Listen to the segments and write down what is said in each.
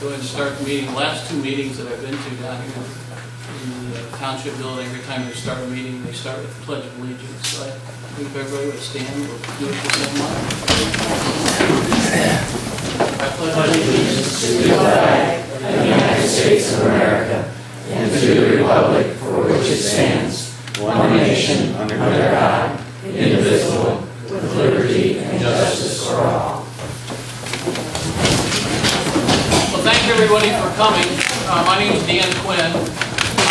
go ahead and start the meeting. Last two meetings that I've been to down here in the township building, every time they start a meeting, they start with the Pledge of Allegiance. So I think if everybody would stand, we'll do it the same way. I pledge allegiance to the flag of the United States of America and to the republic for which it stands, one nation, under God, indivisible, with liberty and justice for all. Well, thank everybody for coming. My name is Dan Quinn.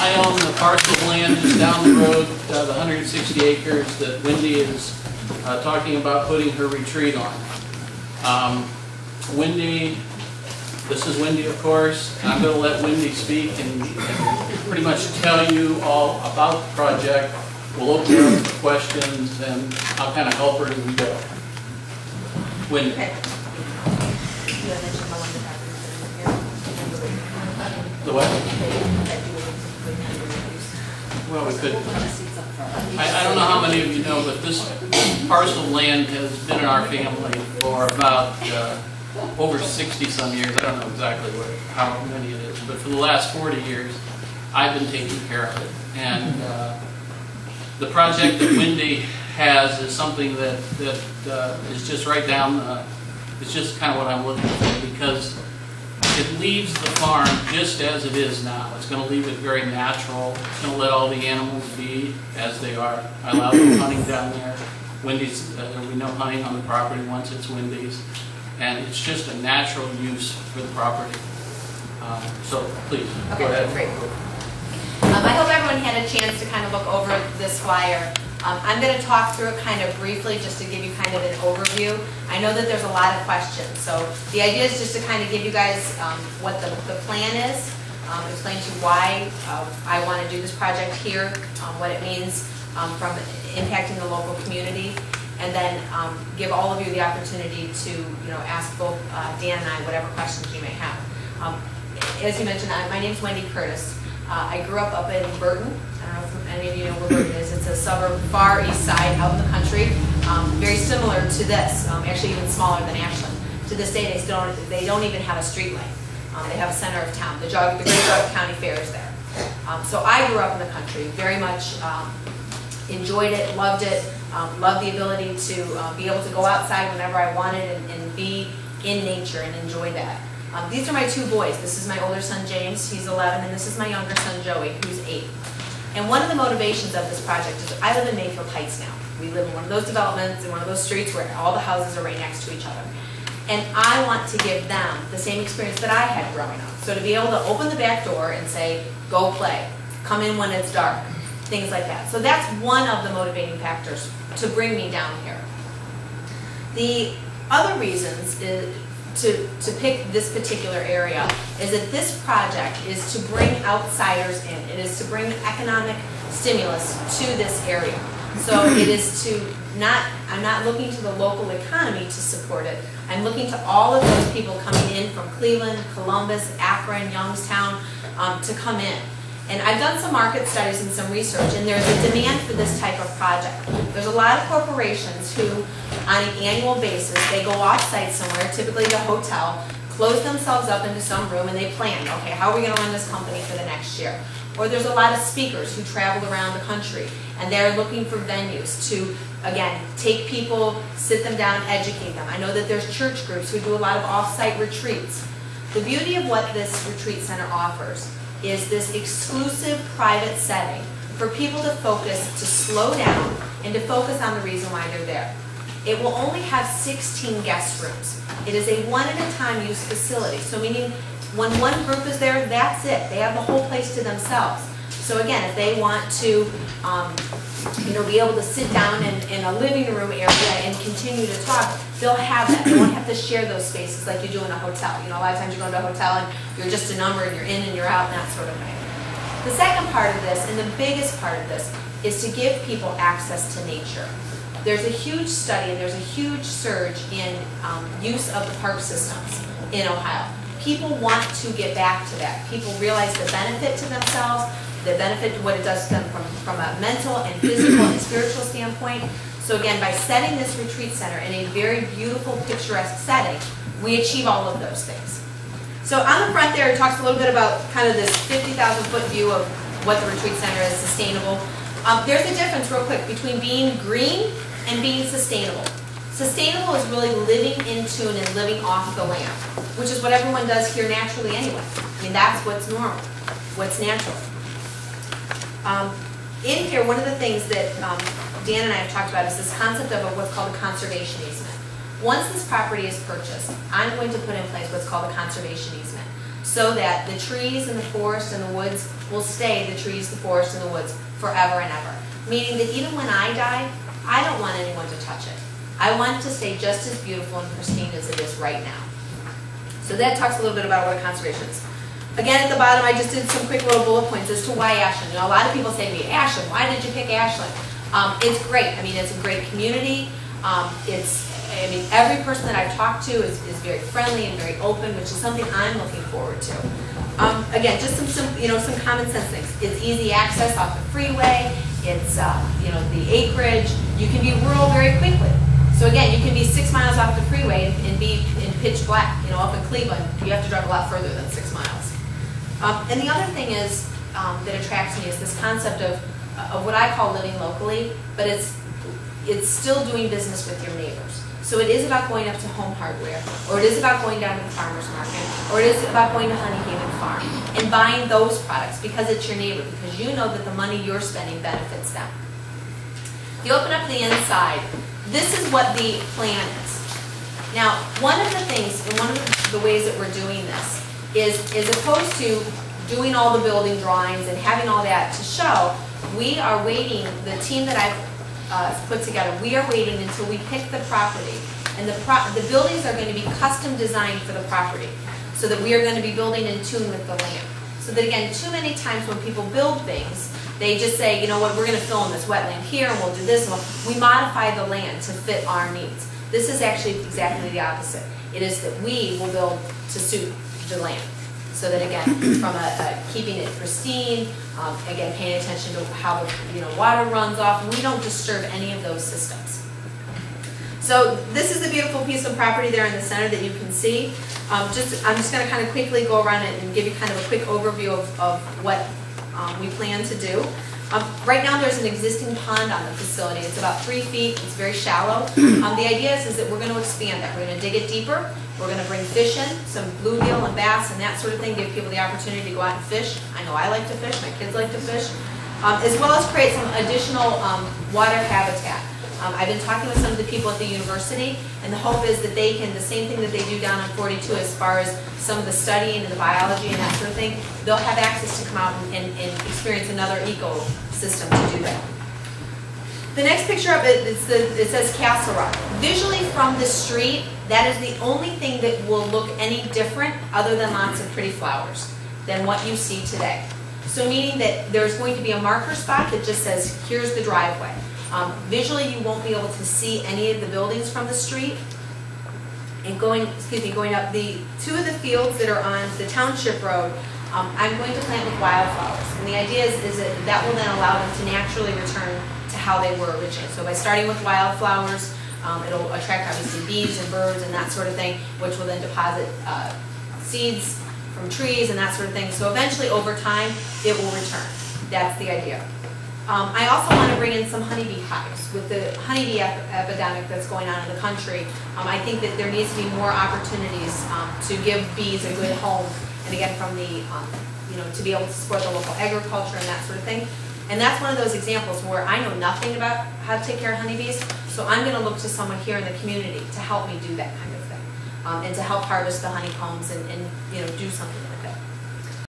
I own the parcel of land just down the road, the 160 acres that Wendy is talking about putting her retreat on. Wendy, this is Wendy, of course, and I'm going to let Wendy speak and pretty much tell you all about the project. We'll open it up for questions, and I'll kind of help her as we go. Wendy. Okay. The what? Well, we could. I don't know how many of you know, but this parcel of land has been in our family for about over 60-some years. I don't know exactly how many it is, but for the last 40 years, I've been taking care of it. And the project that Wendy has is something that is just right down. It's just kind of what I'm looking for, because it leaves the farm just as it is now. It's going to leave it very natural. It's going to let all the animals be as they are. I allow them hunting down there. Wendy's, there'll be no hunting on the property once it's Wendy's. And it's just a natural use for the property. So please, okay, go ahead. Great. I hope everyone had a chance to kind of look over this flyer. I'm going to talk through it kind of briefly just to give you kind of an overview. I know that there's a lot of questions, so the idea is just to kind of give you guys what the plan is, explain to you why I want to do this project here, what it means from impacting the local community, and then give all of you the opportunity to ask both Dan and I whatever questions you may have. As you mentioned, my name is Wendy Curtis. I grew up in Burton. I don't know if any of you know where Burton is. It's a suburb far east side out in the country, very similar to this, actually even smaller than Ashland. To this day, they don't even have a street light. They have a center of town. The Great Jog County Fair is there. So I grew up in the country, very much enjoyed it, loved the ability to be able to go outside whenever I wanted and be in nature and enjoy that. These are my two boys. This is my older son, James, he's 11, and this is my younger son, Joey, who's 8. And one of the motivations of this project is I live in Mayfield Heights now. We live in one of those developments, in one of those streets where all the houses are right next to each other. And I want to give them the same experience that I had growing up. So to be able to open the back door and say, go play, come in when it's dark, things like that. So that's one of the motivating factors to bring me down here. The other reasons to pick this particular area is that this project is to bring outsiders in. It is to bring economic stimulus to this area. So it is to I'm not looking to the local economy to support it. I'm looking to all of those people coming in from Cleveland, Columbus, Akron, Youngstown to come in. And I've done some market studies and some research, and there's a demand for this type of project. There's a lot of corporations who, on an annual basis, they go off-site somewhere, typically a hotel, close themselves up into some room, and they plan, okay, how are we going to run this company for the next year? Or there's a lot of speakers who travel around the country, and they're looking for venues to, again, take people, sit them down, educate them. I know that there's church groups who do a lot of off-site retreats. The beauty of what this retreat center offers is this exclusive private setting for people to focus, to slow down, and to focus on the reason why they're there. It will only have 16 guest rooms. It is a one-at-a-time use facility, so meaning when one group is there, that's it. They have the whole place to themselves. So again, if they want to be able to sit down in a living room area and continue to talk, they'll have that. They won't have to share those spaces like you do in a hotel. A lot of times you go into a hotel and you're just a number and you're in and you're out and that sort of thing. The second part of this, and the biggest part of this, is to give people access to nature. There's a huge study and there's a huge surge in use of the park systems in Ohio. People want to get back to that. People realize the benefit to themselves, the benefit to what it does to them from a mental and physical and spiritual standpoint. So again, by setting this retreat center in a very beautiful, picturesque setting, we achieve all of those things. So on the front there, it talks a little bit about kind of this 50,000-foot view of what the retreat center is, sustainable. There's a difference real quick between being green and being sustainable. Sustainable is really living in tune and living off the land, which is what everyone does here naturally anyway. I mean, that's what's normal, what's natural. In here, one of the things that Dan and I have talked about is this concept of what's called a conservation easement. Once this property is purchased, I'm going to put in place what's called a conservation easement so that the trees and the forest and the woods will stay the trees, the forest, and the woods forever and ever. Meaning that even when I die, I don't want anyone to touch it. I want it to stay just as beautiful and pristine as it is right now. So that talks a little bit about what a conservation is. Again, at the bottom, I just did some quick little bullet points as to why Ashland. You know, a lot of people say to me, Ashland, why did you pick Ashland? It's great. I mean, it's a great community. I mean, every person that I've talked to is very friendly and very open, which is something I'm looking forward to. Again, just some common sense things. It's easy access off the freeway. It's the acreage. You can be rural very quickly. So again, you can be 6 miles off the freeway and be in pitch black. You know, up in Cleveland, you have to drive a lot further than 6 miles. And the other thing is that attracts me is this concept of what I call living locally, but it's still doing business with your neighbors. So it is about going up to Home Hardware, or it is about going down to the farmer's market, or it is about going to Honeyhaven Farm and buying those products because it's your neighbor, because you know that the money you're spending benefits them. If you open up the inside, this is what the plan is. Now, one of the things, and one of the ways that we're doing this is as opposed to doing all the building drawings and having all that to show, we are waiting, the team that I've put together, we are waiting until we pick the property, and the buildings are going to be custom designed for the property, so that we are going to be building in tune with the land. So that again, too many times when people build things, they just say, you know what, we're going to fill in this wetland here, and we'll do this, and we modify the land to fit our needs. This is actually exactly the opposite. It is that we will build to suit the land. So that again, from keeping it pristine, again paying attention to how the water runs off, we don't disturb any of those systems. So this is the beautiful piece of property there in the center that you can see. I'm just going to kind of quickly go around it and give you kind of a quick overview of what we plan to do. Right now there's an existing pond on the facility. It's about 3 feet. It's very shallow. The idea is that we're going to expand that. We're going to dig it deeper. We're going to bring fish in, some bluegill and bass and that sort of thing, give people the opportunity to go out and fish. I know I like to fish. My kids like to fish. As well as create some additional water habitat. I've been talking with some of the people at the university, and the hope is that they can, the same thing that they do down on 42 as far as some of the studying and the biology and that sort of thing, they'll have access to come out and experience another ecosystem to do that. The next picture of it, it says Castle Rock. Visually from the street, that is the only thing that will look any different other than lots of pretty flowers than what you see today. So meaning that there's going to be a marker spot that just says, here's the driveway. Visually, you won't be able to see any of the buildings from the street. And going up the 2 of the fields that are on the township road, I'm going to plant with wildflowers. And the idea is that will then allow them to naturally return to how they were originally. So by starting with wildflowers, it'll attract obviously bees and birds and that sort of thing, which will then deposit seeds from trees and that sort of thing. So eventually, over time, it will return. That's the idea. I also want to bring in some honeybee hives. With the honeybee epidemic that's going on in the country, I think that there needs to be more opportunities to give bees a good home, and again from the, to be able to support the local agriculture and that sort of thing. And that's one of those examples where I know nothing about how to take care of honeybees, so I'm going to look to someone here in the community to help me do that kind of thing, and to help harvest the honeycombs and do something like that.